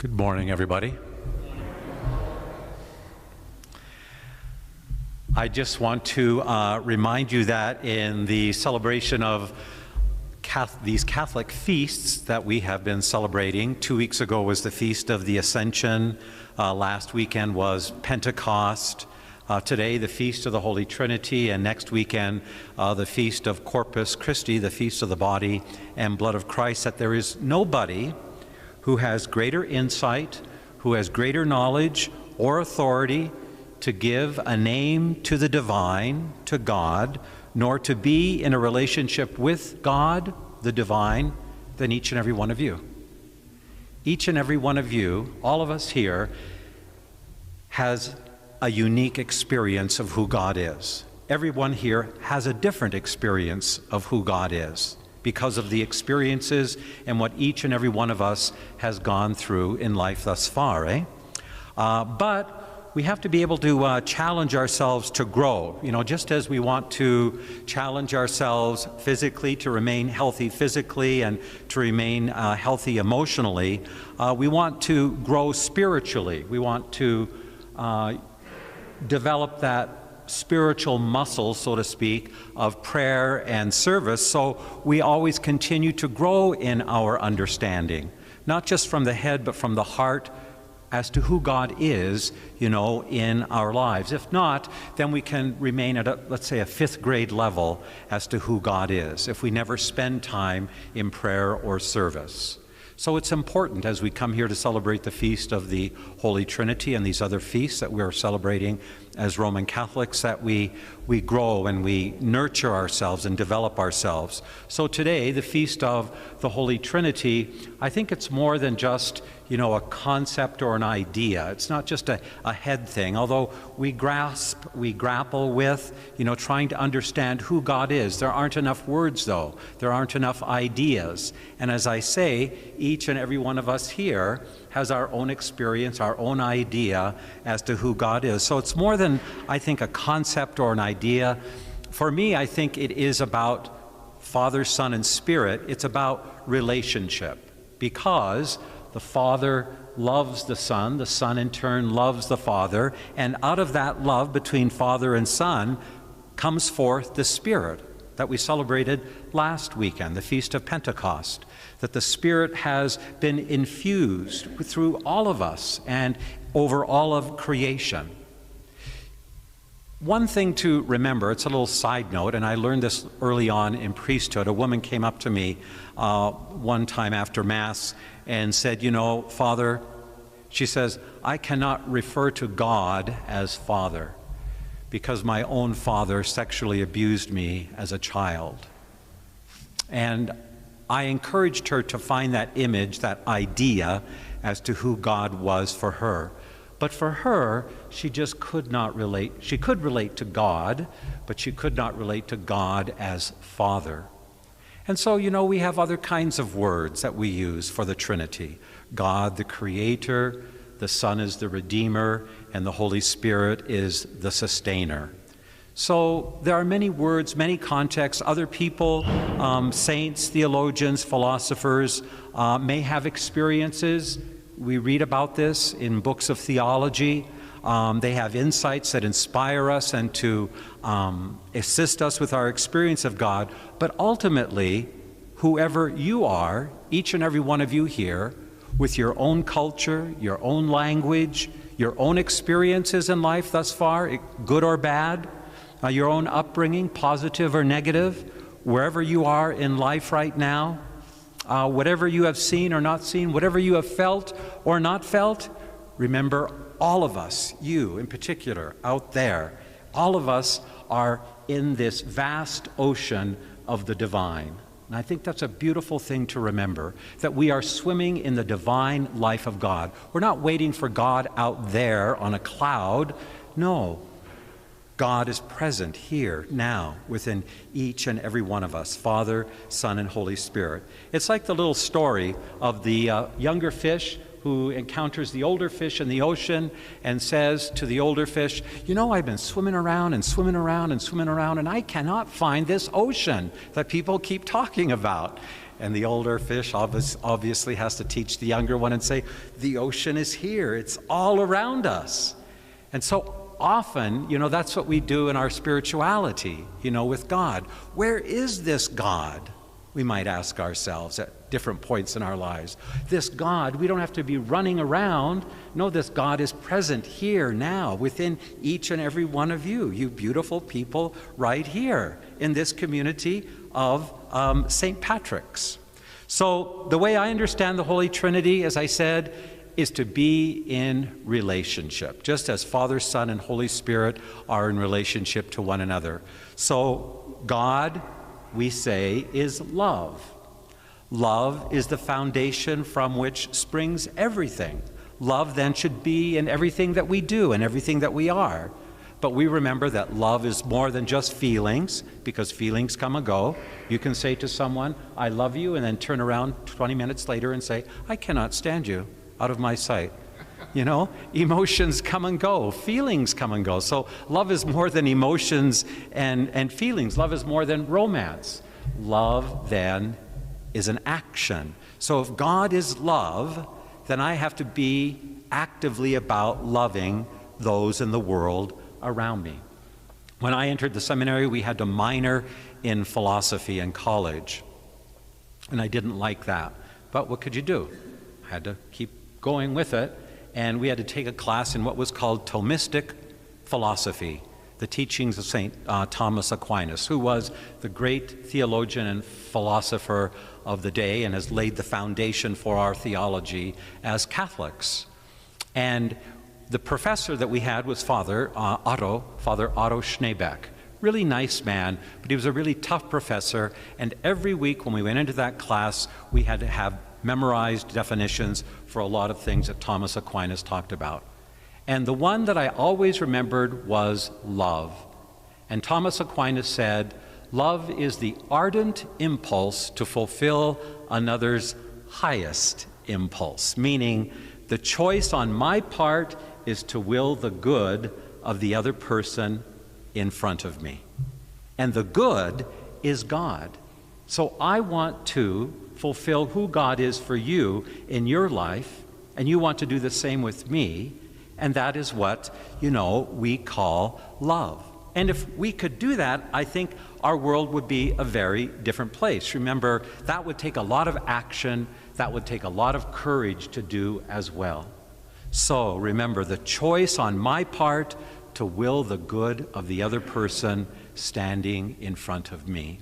Good morning, everybody. I just want to remind you that in the celebration of these Catholic feasts that we have been celebrating, 2 weeks ago was the Feast of the Ascension, last weekend was Pentecost, today the Feast of the Holy Trinity, and next weekend the Feast of Corpus Christi, the Feast of the Body and Blood of Christ, that there is nobody who has greater insight, who has greater knowledge or authority to give a name to the divine, to God, nor to be in a relationship with God, the divine, than each and every one of you. Each and every one of you, all of us here, has a unique experience of who God is. Everyone here has a different experience of who God is, because of the experiences and what each and every one of us has gone through in life thus far, But we have to be able to challenge ourselves to grow. You know, just as we want to challenge ourselves physically to remain healthy physically and to remain healthy emotionally, we want to grow spiritually. We want to develop that spiritual muscle, so to speak, of prayer and service, so we always continue to grow in our understanding, not just from the head, but from the heart as to who God is, you know, in our lives. If not, then we can remain at, let's say, a 5th grade level as to who God is, if we never spend time in prayer or service. So it's important as we come here to celebrate the Feast of the Holy Trinity and these other feasts that we are celebrating as Roman Catholics, that we grow and we nurture ourselves and develop ourselves. So today, the Feast of the Holy Trinity, I think it's more than just, you know, a concept or an idea. It's not just a head thing, although we grapple with, you know, trying to understand who God is. There aren't enough words, though. There aren't enough ideas. And as I say, each and every one of us here has our own experience, our own idea as to who God is. So it's more than, I think, a concept or an idea. For me, I think it is about Father, Son, and Spirit. It's about relationship, because the Father loves the Son in turn loves the Father, and out of that love between Father and Son comes forth the Spirit that we celebrated last weekend, the Feast of Pentecost, that the Spirit has been infused through all of us and over all of creation. One thing to remember, it's a little side note, and I learned this early on in priesthood. A woman came up to me one time after Mass and said, you know, Father, she says, I cannot refer to God as Father because my own father sexually abused me as a child. And I encouraged her to find that image, that idea as to who God was for her. But for her, she just could not relate. She could relate to God, but she could not relate to God as Father. And so, you know, we have other kinds of words that we use for the Trinity. God, the Creator, the Son is the Redeemer, and the Holy Spirit is the Sustainer. So there are many words, many contexts. Other people, saints, theologians, philosophers, may have experiences. We read about this in books of theology. They have insights that inspire us and to assist us with our experience of God. But ultimately, whoever you are, each and every one of you here, with your own culture, your own language, your own experiences in life thus far, good or bad, your own upbringing, positive or negative, wherever you are in life right now, whatever you have seen or not seen, whatever you have felt or not felt, remember, all of us, you in particular, out there, all of us are in this vast ocean of the divine. And I think that's a beautiful thing to remember, that we are swimming in the divine life of God. We're not waiting for God out there on a cloud. No, God is present here, now, within each and every one of us, Father, Son, and Holy Spirit. It's like the little story of the younger fish who encounters the older fish in the ocean and says to the older fish, you know, I've been swimming around and swimming around and swimming around, and I cannot find this ocean that people keep talking about. And the older fish obviously has to teach the younger one and say, the ocean is here. It's all around us. And so often, that's what we do in our spirituality, with God. Where is this God? We might ask ourselves at different points in our lives. This God, we don't have to be running around. No, this God is present here now within each and every one of you, you beautiful people right here in this community of St. Patrick's. So the way I understand the Holy Trinity, as I said, is to be in relationship, just as Father, Son, and Holy Spirit are in relationship to one another. So God, we say, is love. Love is the foundation from which springs everything. Love then should be in everything that we do and everything that we are. But we remember that love is more than just feelings, because feelings come and go. You can say to someone, I love you, and then turn around 20 minutes later and say, I cannot stand you, out of my sight. Emotions come and go, feelings come and go. So love is more than emotions and feelings. Love is more than romance. Love then is an action. So if God is love, then I have to be actively about loving those in the world around me. When I entered the seminary, we had to minor in philosophy in college, and I didn't like that. But what could you do? I had to keep going with it, and we had to take a class in what was called Thomistic philosophy, the teachings of St. Thomas Aquinas, who was the great theologian and philosopher of the day and has laid the foundation for our theology as Catholics. And the professor that we had was Father Otto Schneebeck. Really nice man, but he was a really tough professor, and every week when we went into that class, we had to have memorized definitions for a lot of things that Thomas Aquinas talked about. And the one that I always remembered was love. And Thomas Aquinas said, love is the ardent impulse to fulfill another's highest impulse, meaning the choice on my part is to will the good of the other person in front of me. And the good is God. So I want to fulfill who God is for you in your life, and you want to do the same with me, and that is what, we call love. And if we could do that, I think our world would be a very different place. Remember, that would take a lot of action, that would take a lot of courage to do as well. So remember, the choice on my part to will the good of the other person standing in front of me.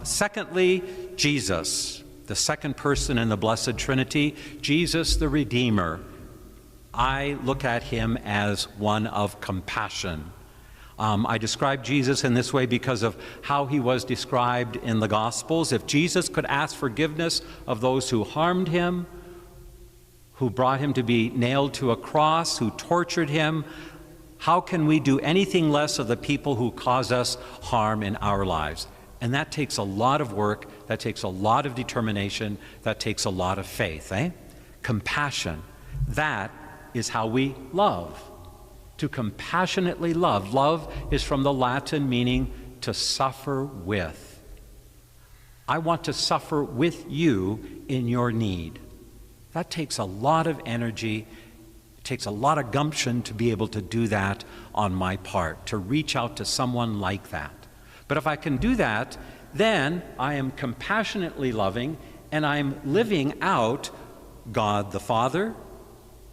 Secondly, Jesus, the second person in the Blessed Trinity, Jesus the Redeemer. I look at him as one of compassion. I describe Jesus in this way because of how he was described in the Gospels. If Jesus could ask forgiveness of those who harmed him, who brought him to be nailed to a cross, who tortured him, how can we do anything less of the people who cause us harm in our lives? And that takes a lot of work, that takes a lot of determination, that takes a lot of faith, Compassion. That is how we love. To compassionately love. Love is from the Latin meaning to suffer with. I want to suffer with you in your need. That takes a lot of energy. It takes a lot of gumption to be able to do that on my part, to reach out to someone like that. But if I can do that, then I am compassionately loving, and I'm living out God the Father,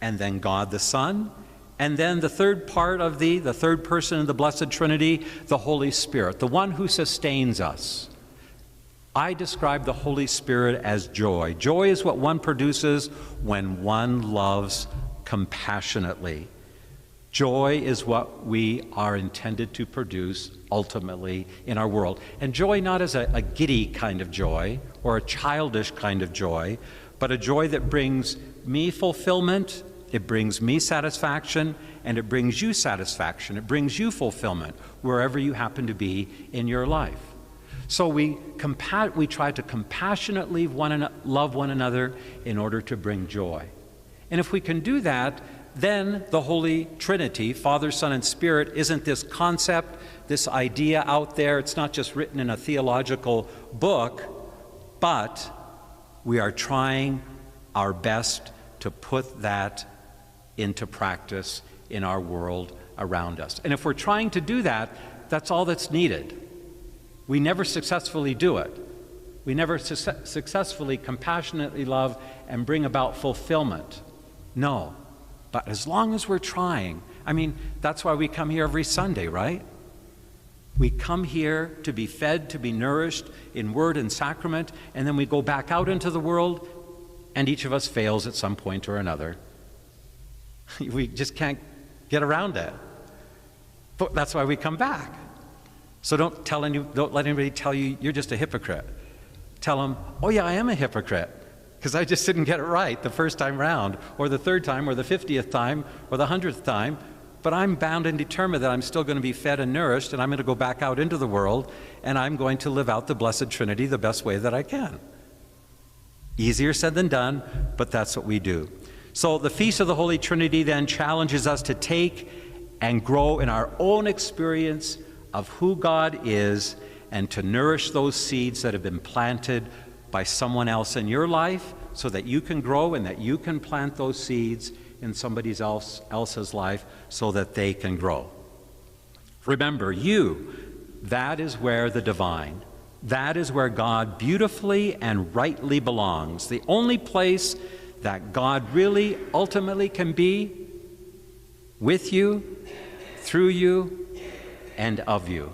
and then God the Son, and then the third part of the third person in the Blessed Trinity, the Holy Spirit, the one who sustains us. I describe the Holy Spirit as joy. Joy is what one produces when one loves compassionately. Joy is what we are intended to produce ultimately in our world. And joy not as a giddy kind of joy or a childish kind of joy, but a joy that brings me fulfillment, it brings me satisfaction, and it brings you satisfaction. It brings you fulfillment wherever you happen to be in your life. So we try to compassionately love one another in order to bring joy. And if we can do that, then the Holy Trinity, Father, Son, and Spirit, isn't this concept, this idea out there. It's not just written in a theological book, but we are trying our best to put that into practice in our world around us. And if we're trying to do that, that's all that's needed. We never successfully do it. We never successfully, compassionately love and bring about fulfillment. No. But as long as we're trying, I mean, that's why we come here every Sunday, right? We come here to be fed, to be nourished in word and sacrament, and then we go back out into the world, and each of us fails at some point or another. We just can't get around it. But that's why we come back. So don't let anybody tell you you're just a hypocrite. Tell them, oh yeah, I am a hypocrite, because I just didn't get it right the first time round, or the third time, or the 50th time, or the 100th time. But I'm bound and determined that I'm still going to be fed and nourished, and I'm going to go back out into the world, and I'm going to live out the Blessed Trinity the best way that I can. Easier said than done, but that's what we do. So the Feast of the Holy Trinity then challenges us to take and grow in our own experience of who God is, and to nourish those seeds that have been planted by someone else in your life, so that you can grow and that you can plant those seeds in somebody else's life so that they can grow. Remember, that is where the divine, that is where God beautifully and rightly belongs. The only place that God really ultimately can be with you, through you, and of you.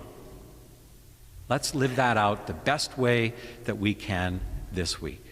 Let's live that out the best way that we can this week.